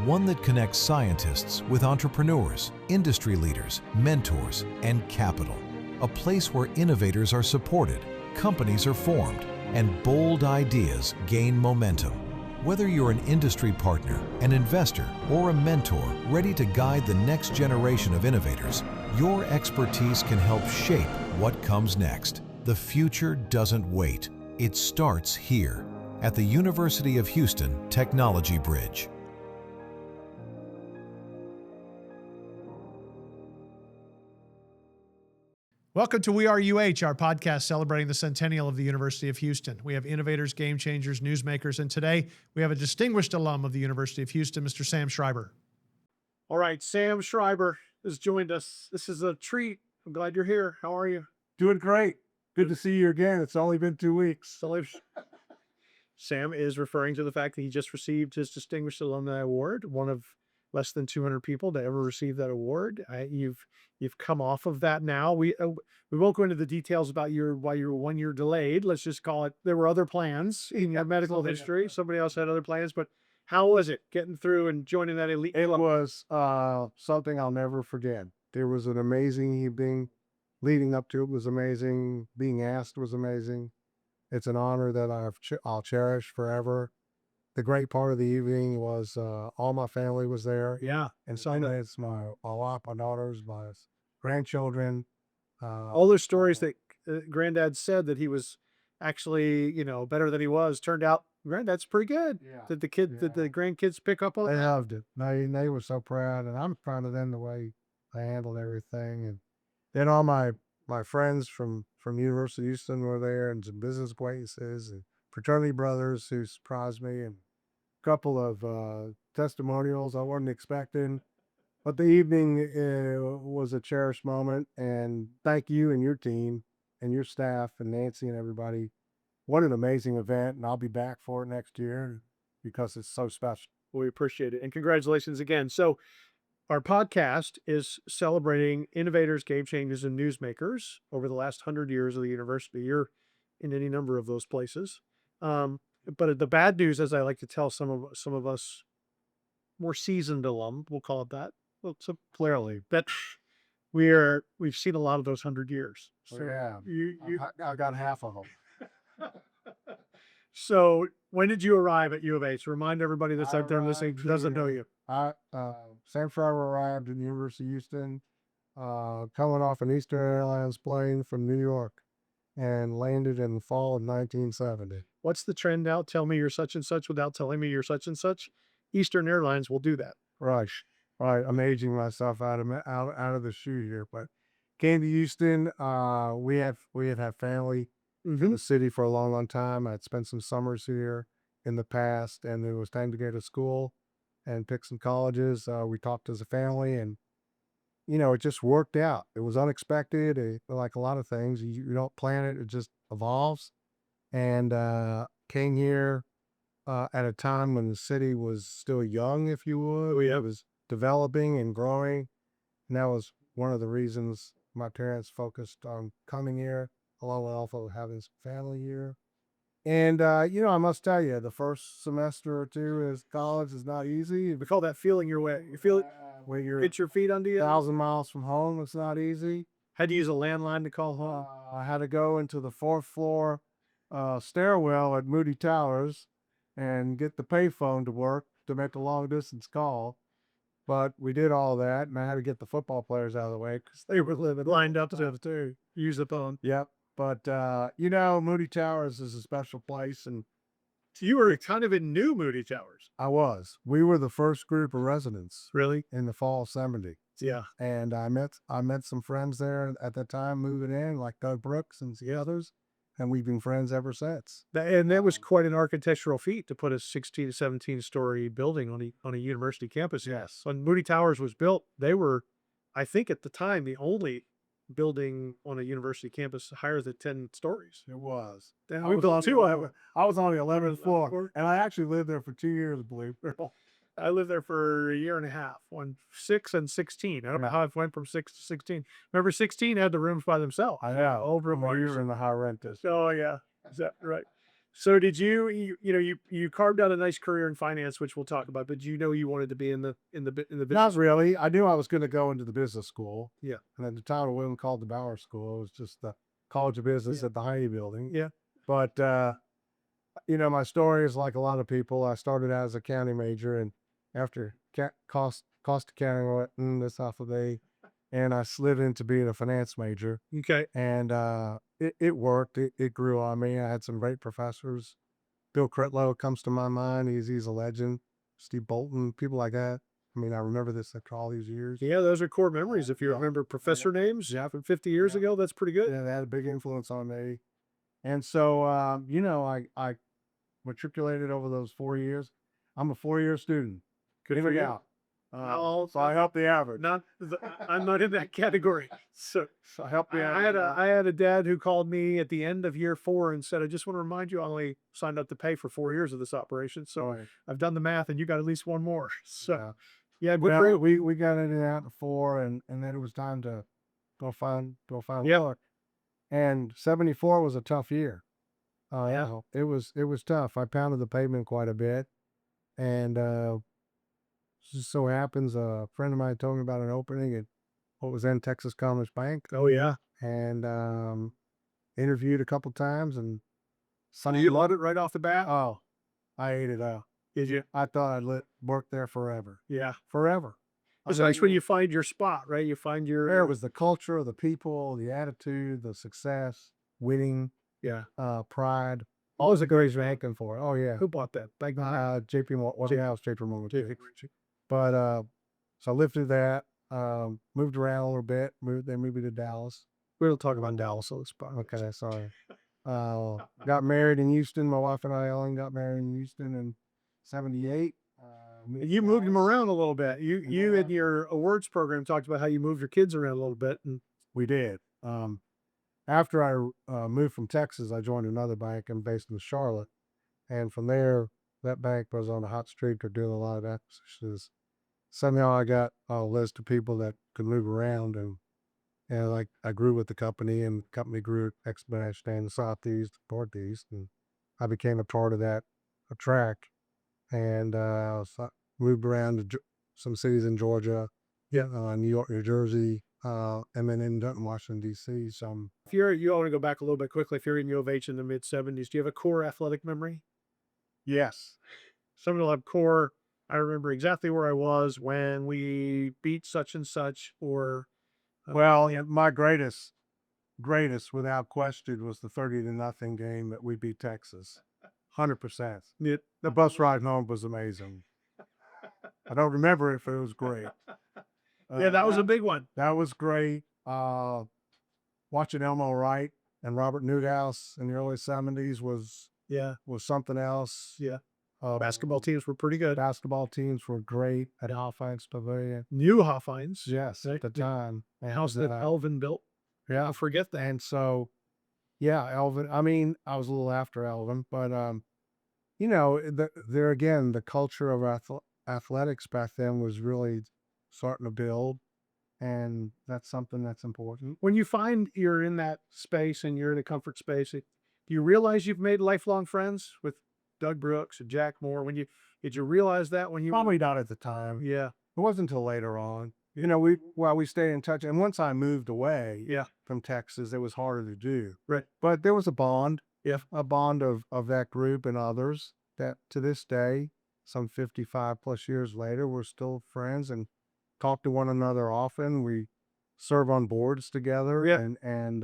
one that connects scientists with entrepreneurs, industry leaders, mentors, and capital. A place where innovators are supported, companies are formed, and bold ideas gain momentum. Whether you're an industry partner, an investor, or a mentor ready to guide the next generation of innovators, your expertise can help shape what comes next. The future doesn't wait. It starts here at the University of Houston Technology Bridge. Welcome to We Are UH, our podcast celebrating the centennial of the University of Houston. We have innovators, game changers, newsmakers, and today we have a distinguished alum of the University of Houston, Mr. Sam Schreiber. All right, Sam Schreiber has joined us. This is a treat. I'm glad you're here. How are you? Doing great. Good to see you again. It's only been 2 weeks. Sam is referring to the fact that he just received his Distinguished Alumni Award, one of less than 200 people to ever receive that award. You've come off of that now. We won't go into the details about why you're 1 year delayed. Let's just call it there were other plans in your medical history. Somebody else had other plans, but how was it getting through and joining that elite? It was something I'll never forget. There was an amazing evening. Leading up to it was amazing. Being asked was amazing. It's an honor that I'll cherish forever. The great part of the evening was all my family was there. Yeah. And some it's my wife, my daughters, my grandchildren. All those stories that Granddad said that he was actually, better than he was, turned out Granddad's pretty good. Yeah. Did the grandkids pick up on They that? loved it. They were so proud, and I'm proud of them the way they handled everything. And then all my friends from University of Houston were there, and some business acquaintances and fraternity brothers who surprised me, and a couple of testimonials I wasn't expecting. But the evening was a cherished moment, and thank you and your team and your staff and Nancy and everybody. What an amazing event, and I'll be back for it next year because it's so special. We appreciate it. And congratulations again. So our podcast is celebrating innovators, game changers, and newsmakers over the last 100 years of the university. You're in any number of those places. But the bad news, as I like to tell some of us more seasoned alum, we'll call it that. Well, so clearly, that we've seen a lot of those 100 years. So Yeah, I got half of them. So when did you arrive at U of H? Remind everybody that's out there listening who doesn't know you. Sam Schreiber arrived in University of Houston, coming off an Eastern Airlines plane from New York, and landed in the fall of 1970. What's the trend now? Tell me you're such and such without telling me you're such and such. Eastern Airlines will do that. Right, right. I'm aging myself out of the shoe here, but came to Houston. We had family in the city for a long, long time. I'd spent some summers here in the past, and it was time to go to school and pick some colleges. We talked as a family, and it just worked out. It was unexpected. Like a lot of things, you don't plan it; it just evolves. And came here at a time when the city was still young, if you would. Oh, yeah. It was developing and growing. And that was one of the reasons my parents focused on coming here, along with also having some family here. And, I must tell you, the first semester or two is college is not easy. We call that feeling your way. You feel it, When you're get your feet under you. 1,000 miles from home, it's not easy. Had to use a landline to call home. I had to go into the fourth floor stairwell at Moody Towers and get the payphone to work to make a long distance call. But we did all that, and I had to get the football players out of the way because they were living. Lined up to use the phone. Yep. But, Moody Towers is a special place, and So you were kind of in new Moody Towers. I was. We were the first group of residents Really? in the fall of 70. Yeah. And I met some friends there at that time moving in, like Doug Brooks and the others, and we've been friends ever since. And that was quite an architectural feat to put a 16 to 17 story building on a university campus. Yes. When Moody Towers was built, they were, I think at the time, the only building on a university campus higher than 10 stories. It was. Then I we was built on two. I was on the 11th floor, floor. and I actually lived there for 2 years, believe it or not. I lived there for a year and a half, 6 and 16. I don't know how I went from 6 to 16. Remember, 16 had the rooms by themselves. I know. Over Well, you were in the high rent district. Oh yeah, is that right? So did you carved out a nice career in finance, which we'll talk about, but you wanted to be in the business? Not really. I knew I was going to go into the business school. Yeah. And at the time, it wasn't called the Bauer School. It was just the College of Business at the Heidi Building. Yeah. But, my story is like a lot of people. I started out as a accounting major, and after cost accounting, I went, this off of a, and I slid into being a finance major. Okay. And it worked. It grew on me. I had some great professors. Bill Critlow comes to my mind. He's a legend. Steve Bolton, people like that. I mean, I remember this after all these years. Yeah, those are core memories. If you remember professor names from 50 years ago, that's pretty good. Yeah, they had a big influence on me. And so, I matriculated over those 4 years. I'm a 4-year student. Good for you. Out. So I helped the average. I'm not in that category. So I helped the I average. had a dad who called me at the end of year 4 and said, "I just want to remind you, I only signed up to pay for 4 years of this operation. So Right. I've done the math, and you got at least one more." So yeah, Well, we got it out at 4, and then it was time to go find work. And 74 was a tough year. Yeah. It was tough. I pounded the pavement quite a bit, and just so happens a friend of mine told me about an opening at what was then Texas Commerce Bank, Oh yeah. and interviewed a couple times, and So you loved it right off the bat? oh, I ate it up. Did you? I thought I'd work there forever, Yeah. forever. It's nice when you find your spot, right? You find your There was the culture, the people, the attitude, the success, winning, yeah. pride. All was a great ranking for it. Oh yeah. Who bought that? Back JP Morgan. Well, yeah, it was JP Morgan too. But so I lived through that. Moved around a little bit. They moved me to Dallas. we'll talk about Dallas on the spot. Okay, sorry. Got married in Houston. My wife and I, Ellen, got married in Houston in '78. You moved them around a little bit. You in your awards program talked about how you moved your kids around a little bit, and We did. After I moved from Texas, I joined another bank. I'm based in Charlotte, and from there, that bank was on a hot streak of doing a lot of acquisitions. Somehow I got a list of people that could move around, and like I grew with the company, and the company grew exponentially in the southeast, northeast, and I became a part of that track. And so I moved around to some cities in Georgia, New York, New Jersey, and then in Washington D.C. Some. if you want to go back a little bit quickly, if you're in U of H in the mid '70s, do you have a core athletic memory? Yes. Some will have core. I remember exactly where I was when we beat such and such, or Well, my greatest without question was the 30-0 game that we beat Texas. 100%. The bus ride home was amazing. I don't remember if it was great. yeah, that was a big one. That was great. Watching Elmo Wright and Robert Newhouse in the early '70s was something else. Yeah. Basketball teams were pretty good. Basketball teams were great at Halifax Pavilion. New Hoffines. Yes, at the time. The house that Elvin built. Yeah. I'll forget that. And so, yeah, Elvin. I mean, I was a little after Elvin, but there again, the culture of athletics back then was really starting to build, and that's something that's important. When you find you're in that space and you're in a comfort space, do you realize you've made lifelong friends with Doug Brooks and Jack Moore? Did you realize that when you Probably not at the time. Yeah, It wasn't until later on. We stayed in touch, and once I moved away yeah, from Texas, it was harder to do. right, But there was a bond, yeah. of that group and others that to this day, some 55 plus years later, we're still friends and talk to one another often. We serve on boards together, Yeah. and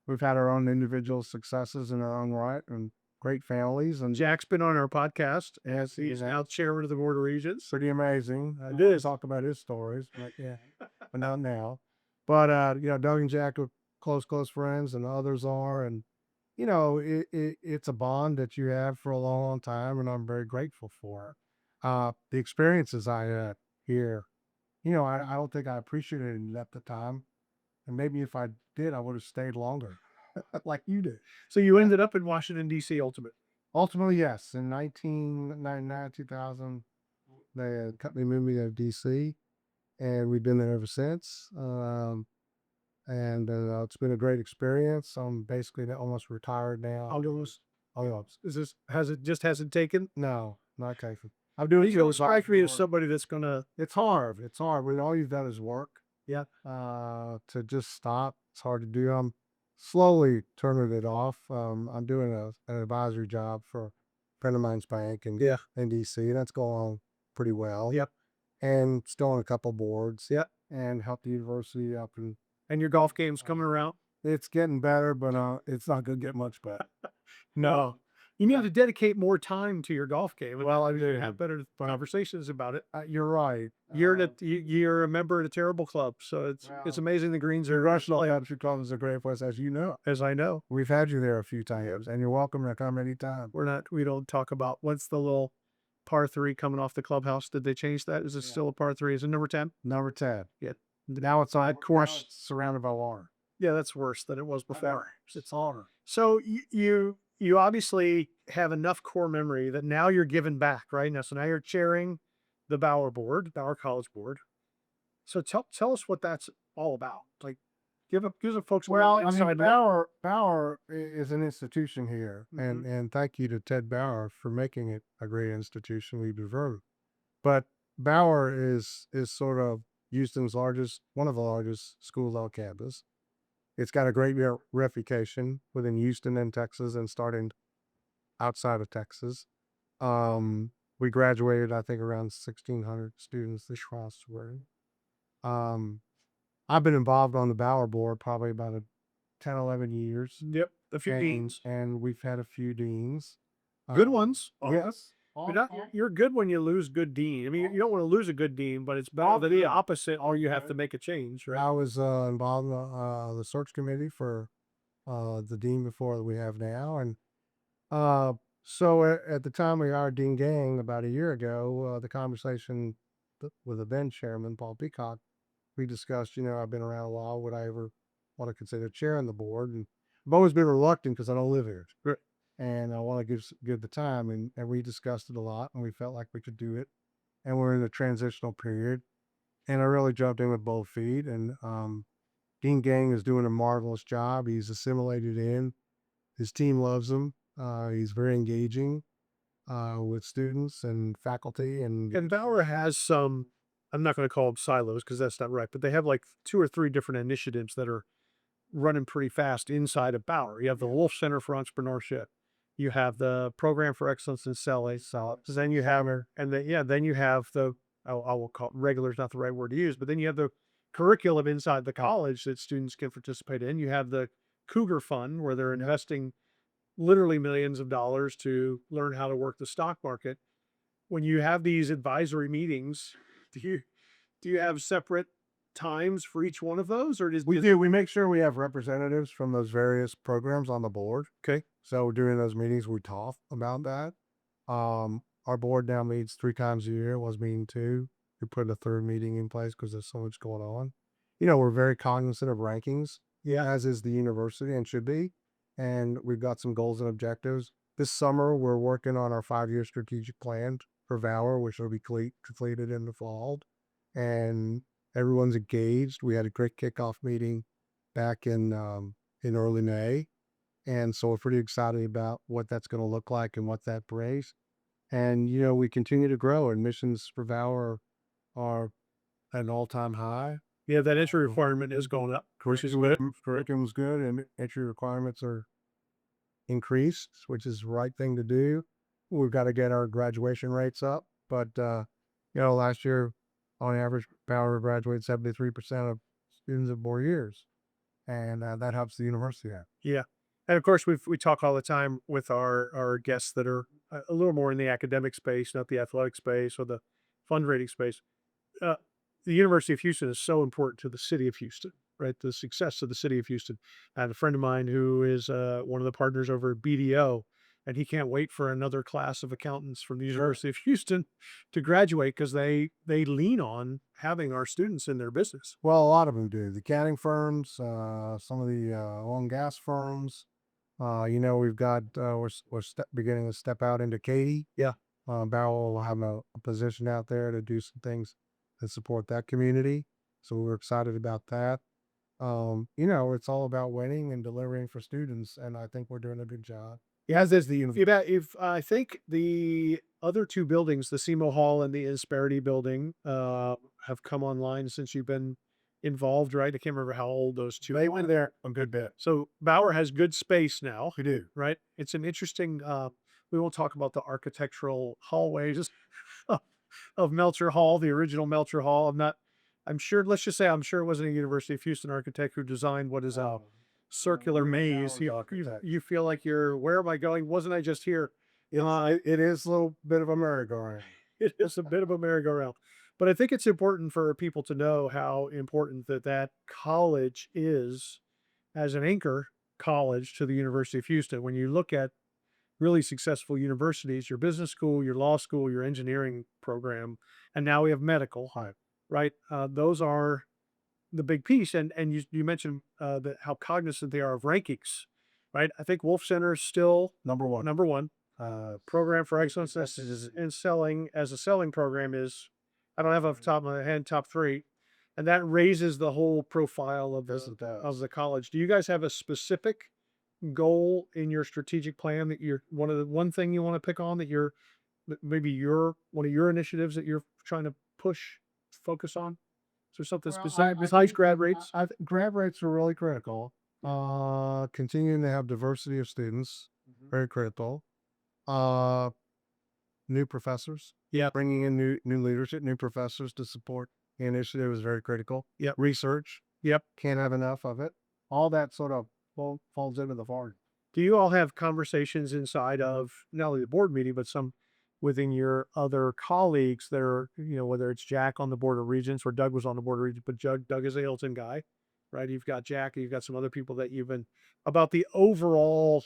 we've had our own individual successes in our own right and great families. And Jack's been on our podcast yes, he's now chairman of the Board of Regents. pretty amazing. I It did is. talk about his stories, but yeah, but not now. But Doug and Jack are close friends, and others are, and it's a bond that you have for a long, long time, and I'm very grateful for it. The experiences I had here, I don't think I appreciated it at the time, and maybe if I did, I would have stayed longer, like you did. So you ended up in Washington, D.C. ultimately. Ultimately, yes, in 1999, 2000, the company moved me to DC, and we've been there ever since. And it's been a great experience. I'm basically almost retired now. Almost. Almost. Hasn't taken? No, not Cason. I'm doing You advisory strike me as work. somebody that's gonna, It's hard. It's hard. When all you've done is work, yeah. to just stop, it's hard to do. I'm slowly turning it off. I'm doing an advisory job for a friend of mine's bank Yeah. in DC. And that's going on pretty well. Yep. And still on a couple boards. Yeah. And help the university up, and And your golf game's coming around? it's getting better, but it's not going to get much better. No. You need to dedicate more time to your golf game. Well, I do. Have better conversations about it. You're right. You're a member of a terrible club, so it's Well, amazing the greens are Congressional Country Club is a great place, as you know. as I know. We've had you there a few times, and you're welcome to come anytime. We don't talk about what's the little par 3 coming off the clubhouse. Did they change that? Is it Yeah. still a par 3? Is it number 10? Number 10. Yeah. Now it's on Of course. now it's surrounded by water. Yeah, that's worse than it was before. It's honor. So you obviously have enough core memory that now you're giving back, right? Now, so now you're chairing the Bauer College Board. So tell us what that's all about. Like, give the folks a Well, little I mean, inside look. Bauer is an institution here, Mhm. and thank you to Ted Bauer for making it a great institution. We deserve it. But Bauer is sort of Houston's one of the largest school level campus. It's got a great reputation within Houston and Texas, and starting outside of Texas. We graduated, I think, around 1,600 students this last spring. Um, I've been involved on the Bauer board probably about 10, 11 years. Yep, a few deans. And we've had a few deans. Good ones. Yes. You're good when you lose good dean. I mean, you don't want to lose a good dean, but it's better than the opposite, or you have to make a change, right? I was involved in the search committee for the dean before that we have now. And so at the time we hired Dean Gang about a year ago, the conversation with the then chairman, Paul Peacock, we discussed, I've been around a while. Would I ever want to consider chairing the board? And I've always been reluctant because I don't live here. Right. And I want to give the time. And we discussed it a lot, and we felt like we could do it. And we're in a transitional period. And I really jumped in with both feet. And Dean Gang is doing a marvelous job. He's assimilated in. His team loves him. He's very engaging with students and faculty. And Bauer has some, I'm not going to call them silos because that's not right, but they have like 2 or 3 different initiatives that are running pretty fast inside of Bauer. You have the Wolf Center for Entrepreneurship. You have the Program for Excellence in Selling. Then you have, then you have I will call it regular is not the right word to use, but then you have the curriculum inside the college that students can participate in. You have the Cougar Fund where they're investing literally millions of dollars to learn how to work the stock market. When you have these advisory meetings, do you have separate times for each one of those, or We do. We make sure we have representatives from those various programs on the board. Okay. So during those meetings, we talk about that. Our board now meets 3 times a year. It was meeting 2. We put a 3rd meeting in place because there's so much going on. We're very cognizant of rankings, as is the university and should be. And we've got some goals and objectives this summer, we're working on our 5-year strategic plan for Valor, which will be completed in the fall. And everyone's engaged. We had a great kickoff meeting back in early May. And so we're pretty excited about what that's going to look like and what that brings. And, we continue to grow, and missions for Valor are at an all-time high. Yeah, that entry requirement is going up, which is good. Curriculum's good, and entry requirements are increased, which is the right thing to do. We've got to get our graduation rates up, but last year, on average, Valor graduated 73% of students of 4 years, and that helps the university out. Yeah. And of course, we talk all the time with our guests that are a little more in the academic space, not the athletic space or the fundraising space. Uh, the University of Houston is so important to the city of Houston, right? The success of the city of Houston. I have a friend of mine who is one of the partners over at BDO, and he can't wait for another class of accountants from the University of Houston to graduate because they lean on having our students in their business. Well, a lot of them do. The accounting firms, some of the oil and gas firms. We've got beginning to step out into Katy. Yeah. Barrel will have a position out there to do some things that support that community. So we're excited about that. It's all about winning and delivering for students, and I think we're doing a good job. Yeah, as is the university. If I think the other two buildings, the SEMO Hall and the Insperity building, have come online since you've been involved, right? I can't remember how old those two. They went there a good bit. So Bauer has good space now, We do. right? It's an interesting. We won't talk about the architectural hallways of Melcher Hall, the original Melcher Hall. I'm sure. Let's just say I'm sure it wasn't a University of Houston architect who designed what is a circular maze. You feel like where am I going? Wasn't I just here? It is a little bit of a merry-go-round. It is a bit of a merry-go-round. But I think it's important for people to know how important that college is as an anchor college to the University of Houston. When you look at really successful universities, your business school, your law school, your engineering program, and now we have medical, right? Those are the big piece. And you mentioned how cognizant they are of rankings, right? I think Wolf Center is still Number one. number one. Program for excellence in selling as a selling program is, I don't have off the top of my head, top three. And that raises the whole profile of the college. Do you guys have a specific goal in your strategic plan that you're one thing you want to pick on that maybe one of your initiatives that you're trying to focus on? Is there something specific besides grad rates? Grad rates are really critical. Continuing to have diversity of students, very critical. New professors. Yeah. Bringing in new leadership, new professors to support the initiative is very critical. Yep. Research. Yep. Can't have enough of it. All that sort of falls into the farm. Do you all have conversations inside of not only the board meeting, but some within your other colleagues that are, whether it's Jack on the board of regents or Doug was on the board of regents, but Doug is a Hilton guy, right? You've got Jack, you've got some other people that you've been about the overall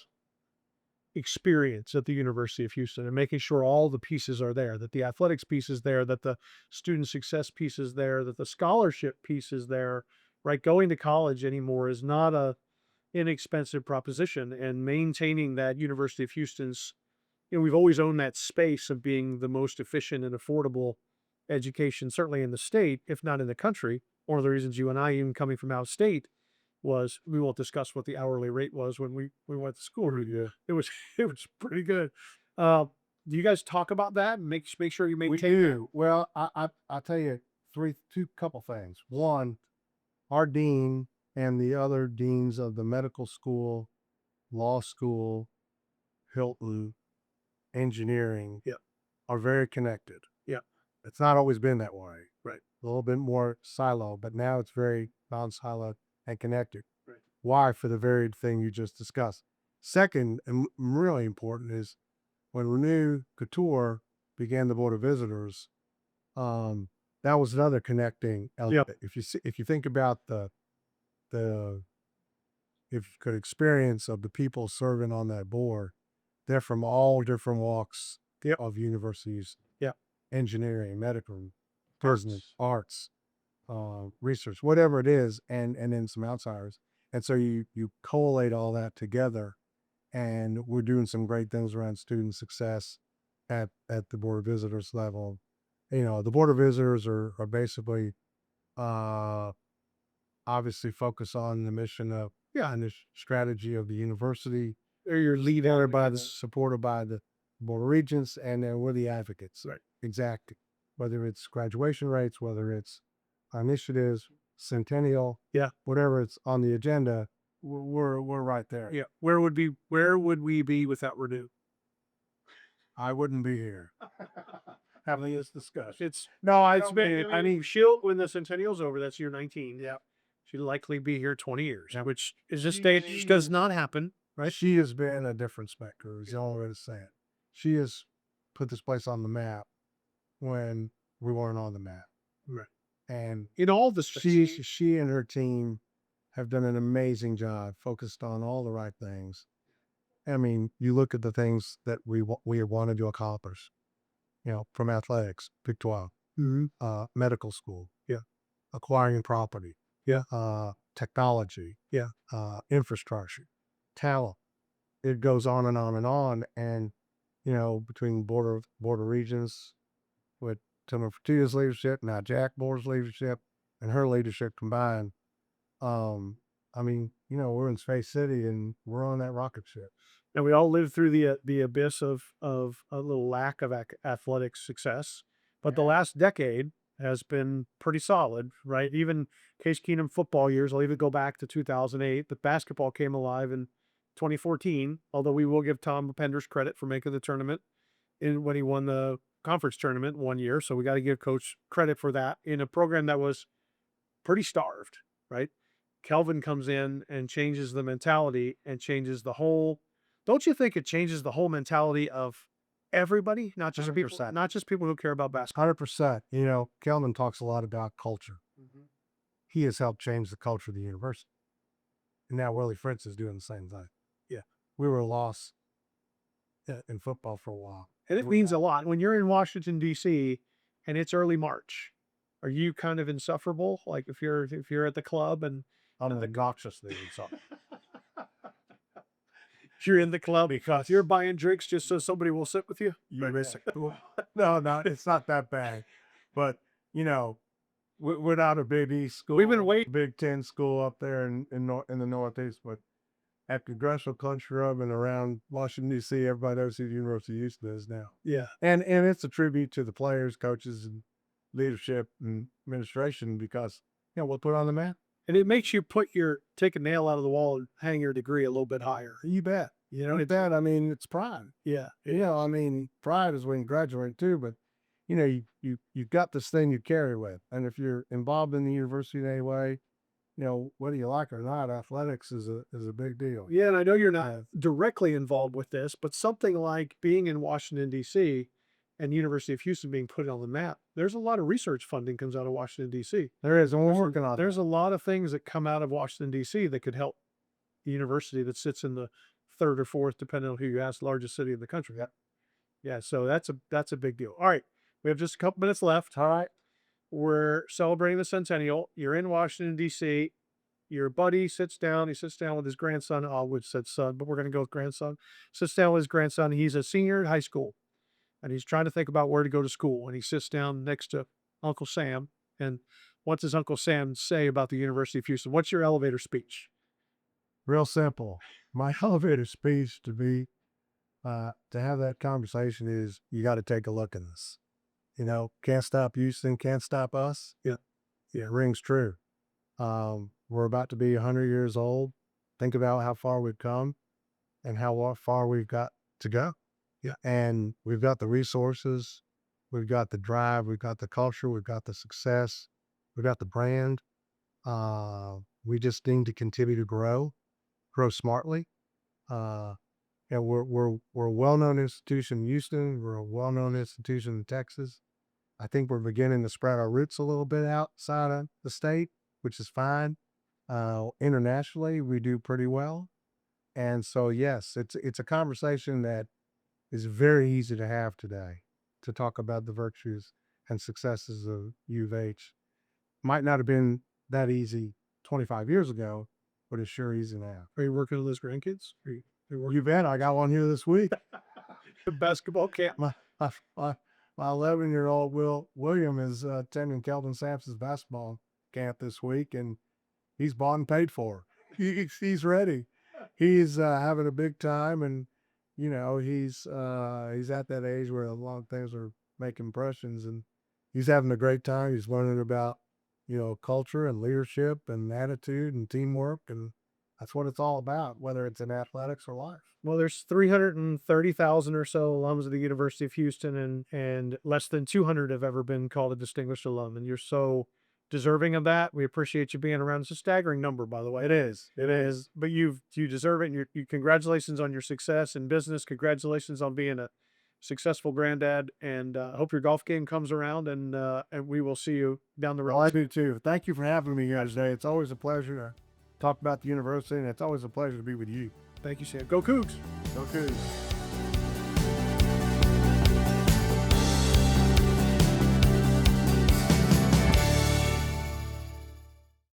experience at the University of Houston and making sure all the pieces are there, that the athletics piece is there, that the student success piece is there, that the scholarship piece is there, right? Going to college anymore is not a inexpensive proposition, and maintaining that University of Houston's, we've always owned that space of being the most efficient and affordable education, certainly in the state, if not in the country. One of the reasons you and I, even coming from out of state, was we won't discuss what the hourly rate was when we went to school. Yeah. It was pretty good. Do you guys talk about that and make sure you maintain? We do. Well, I'll tell you two couple things. One, our dean and the other deans of the medical school, law school, Hilton, engineering, are very connected. Yeah. It's not always been that way. Right. A little bit more silo, but now it's very non-siloed and connected. Right. Why? For the very thing you just discussed. Second, and really important, is when Renew Couture began the Board of Visitors, that was another connecting element. If you think about the experience of the people serving on that board, they're from all different walks of universities. Engineering, medical, business, arts, research, whatever it is, and then some outsiders. And so you collate all that together, and we're doing some great things around student success at the board of visitors level. You know, the board of visitors are basically uh, obviously focused on the mission of and the strategy of the university. They're your lead by the supported by the board of regents, and then we're the advocates. Right. Exactly. Whether it's graduation rates, whether it's initiatives, centennial, Yeah. whatever it's on the agenda, we're right there. Yeah. Where would we be without Renew? I wouldn't be here having this discussion. It's No, it's been. I mean, she'll when the centennial's over. That's year 19. Yeah, she'll likely be here 20 years, which is just day just does not happen, right? she has been a different specter, is the only way to say it. She has put this place on the map when we weren't on the map. Right. And In all the she and her team have done an amazing job, focused on all the right things. I mean, you look at the things that we wanted to accomplish, you know, from athletics, Big 12, medical school, acquiring property, technology, infrastructure, talent. It goes on and on and on. And, you know, between board of regents with Tim Fertitta's leadership, now Jack Moore's leadership, and her leadership combined, I mean, you know, we're in Space City and we're on that rocket ship. And we all lived through the abyss of a little lack of athletic success, but the last decade has been pretty solid, right? Even Case Keenum football years, I'll even go back to 2008, but basketball came alive in 2014, although we will give Tom Penders credit for making the tournament when he won the conference tournament one year. So we got to give coach credit for that in a program that was pretty starved, right? Kelvin comes in and changes the mentality and changes the whole. Don't you think it changes the whole mentality of everybody, not just people, 100%. not just people who care about basketball? 100%. You know, Kelman talks a lot about culture. He has helped change the culture of the university. And now Willie Fritz is doing the same thing. Yeah. We were lost in football for a while. And it means a lot when you're in Washington D.C. and it's early March. Are you kind of insufferable? Like if you're at the club and I'm obnoxiously insufferable. you're in the club because you're buying drinks just so somebody will sit with you. You miss it. No, it's not that bad. But, you know, we're not a Big East school. We've been waiting. Big Ten school up there in the Northeast, but at Congressional Country Club and around Washington, D.C., everybody knows who the University of Houston is now. Yeah. And it's a tribute to the players, coaches, and leadership and administration because, you know, we'll put it on the map. And it makes you take a nail out of the wall and hang your degree a little bit higher. You bet. You know, I mean, it's pride. yeah. You know, I mean, pride is when you graduate too, but you know, you've got this thing you carry with. And if you're involved in the university in any way, you know, whether you like it or not, athletics is a big deal. Yeah, and I know you're not directly involved with this, but something like being in Washington, D.C. and University of Houston being put on the map, there's a lot of research funding comes out of Washington, D.C. There is, and we're working on There's a lot of things that come out of Washington, D.C. that could help the university that sits in the third or fourth, depending on who you ask, largest city in the country. Yeah, so that's a big deal. All right, we have just a couple minutes left. All right. We're celebrating the centennial. You're in Washington, D.C. Your buddy sits down. He sits down with his grandson. I would said son, but we're going to go with grandson. Sits down with his grandson. He's a senior in high school, and he's trying to think about where to go to school. And he sits down next to Uncle Sam. And what does Uncle Sam say about the University of Houston? What's your elevator speech? Real simple. My elevator speech to have that conversation is you got to take a look at this. You know, can't stop Houston, can't stop us. Yeah. It rings true. We're about to be 100 years old. Think about how far we've come and how far we've got to go. Yeah. And we've got the resources, we've got the drive, we've got the culture, we've got the success, we've got the brand. We just need to continue to grow smartly. And we're a well-known institution in Houston. We're a well-known institution in Texas. I think we're beginning to spread our roots a little bit outside of the state, which is fine. Internationally, we do pretty well. And so, yes, it's a conversation that is very easy to have today to talk about the virtues and successes of U of H. Might not have been that easy 25 years ago, but it's sure easy now. Are you working on those grandkids? You bet. I got one here this week. The basketball camp. My 11-year-old William is attending Kelvin Sampson's basketball camp this week, and he's bought and paid for. He's ready. He's having a big time, and he's at that age where a lot of things are making impressions, and he's having a great time. He's learning about culture and leadership and attitude and teamwork, and that's what it's all about, whether it's in athletics or life. Well, there's 330,000 or so alums of the University of Houston, and less than 200 have ever been called a distinguished alum, and you're so deserving of that. We appreciate you being around. It's a staggering number, by the way. It is. It is, but you deserve it. And you congratulations on your success in business. Congratulations on being a successful granddad, and I hope your golf game comes around, and we will see you down the road. Well, I do too. Thank you for having me here today. It's always a pleasure to talk about the university, and it's always a pleasure to be with you. Thank you, Sam. Go Cougs. Go Cougs.